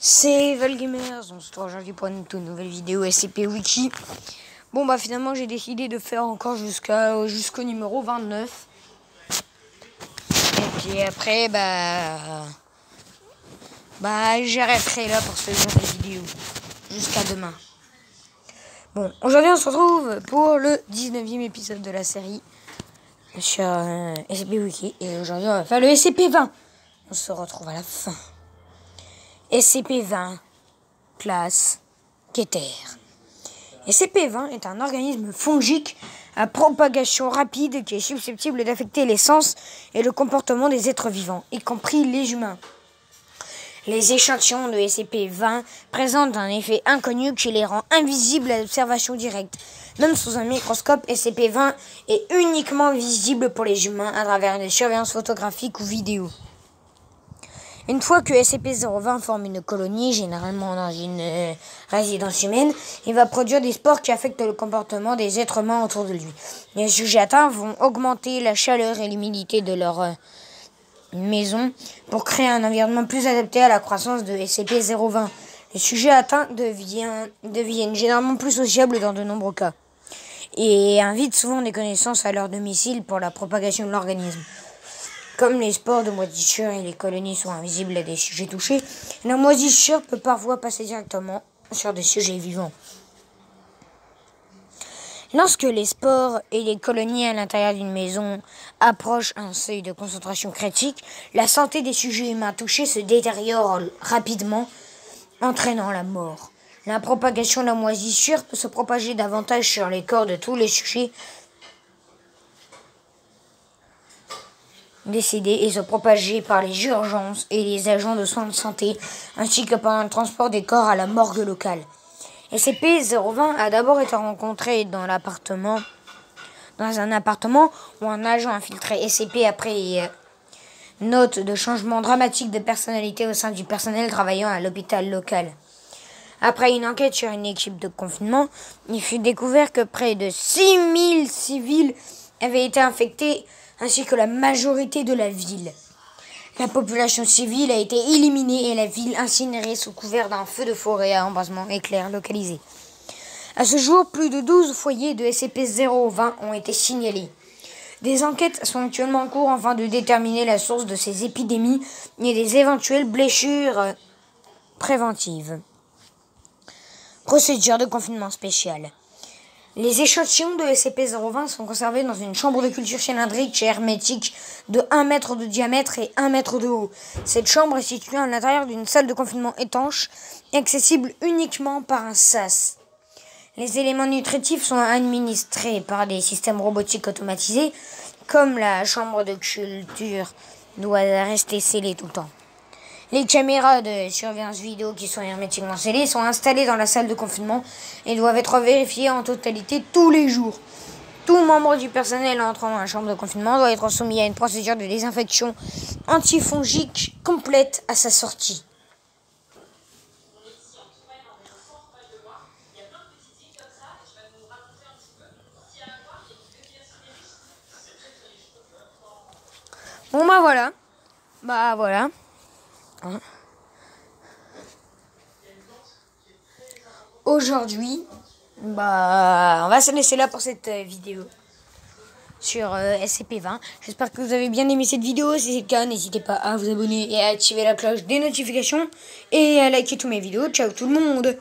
C'est Valgamers, on se retrouve aujourd'hui pour une toute nouvelle vidéo SCP Wiki. Bon bah finalement j'ai décidé de faire encore jusqu'au numéro 29. Et puis après j'arrêterai là pour ce genre de vidéo. Jusqu'à demain. Bon, aujourd'hui on se retrouve pour le 19e épisode de la série sur SCP Wiki. Et aujourd'hui on va faire le SCP-20. On se retrouve à la fin. SCP-20, classe Keter. SCP-20 est un organisme fongique à propagation rapide qui est susceptible d'affecter les sens et le comportement des êtres vivants, y compris les humains. Les échantillons de SCP-20 présentent un effet inconnu qui les rend invisibles à l'observation directe. Même sous un microscope, SCP-20 est uniquement visible pour les humains à travers une surveillance photographique ou vidéo. Une fois que SCP-020 forme une colonie, généralement dans une résidence humaine, il va produire des spores qui affectent le comportement des êtres humains autour de lui. Les sujets atteints vont augmenter la chaleur et l'humidité de leur maison pour créer un environnement plus adapté à la croissance de SCP-020. Les sujets atteints deviennent généralement plus sociables dans de nombreux cas et invitent souvent des connaissances à leur domicile pour la propagation de l'organisme. Comme les spores de moisissure et les colonies sont invisibles à des sujets touchés, la moisissure peut parfois passer directement sur des sujets vivants. Lorsque les spores et les colonies à l'intérieur d'une maison approchent un seuil de concentration critique, la santé des sujets humains touchés se détériore rapidement, entraînant la mort. La propagation de la moisissure peut se propager davantage sur les corps de tous les sujets décédés et se propager par les urgences et les agents de soins de santé, ainsi que pendant le transport des corps à la morgue locale. SCP-020 a d'abord été rencontré dans un appartement où un agent infiltré SCP après note de changement dramatique de personnalité au sein du personnel travaillant à l'hôpital local. Après une enquête sur une équipe de confinement, il fut découvert que près de 6000 civils avaient été infectés, ainsi que la majorité de la ville. La population civile a été éliminée et la ville incinérée sous couvert d'un feu de forêt à embrasement éclair localisé. À ce jour, plus de 12 foyers de SCP-020 ont été signalés. Des enquêtes sont actuellement en cours afin de déterminer la source de ces épidémies et des éventuelles blessures préventives. Procédure de confinement spéciale. Les échantillons de SCP-020 sont conservés dans une chambre de culture cylindrique et hermétique de 1 mètre de diamètre et 1 mètre de haut. Cette chambre est située à l'intérieur d'une salle de confinement étanche, accessible uniquement par un sas. Les éléments nutritifs sont administrés par des systèmes robotiques automatisés, comme la chambre de culture doit rester scellée tout le temps. Les caméras de surveillance vidéo qui sont hermétiquement scellées sont installées dans la salle de confinement et doivent être vérifiées en totalité tous les jours. Tout membre du personnel entrant dans la chambre de confinement doit être soumis à une procédure de désinfection antifongique complète à sa sortie. Bon voilà. Aujourd'hui, on va se laisser là pour cette vidéo sur SCP-20. J'espère que vous avez bien aimé cette vidéo. Si c'est le cas, n'hésitez pas à vous abonner et à activer la cloche des notifications et à liker tous mes vidéos. Ciao tout le monde!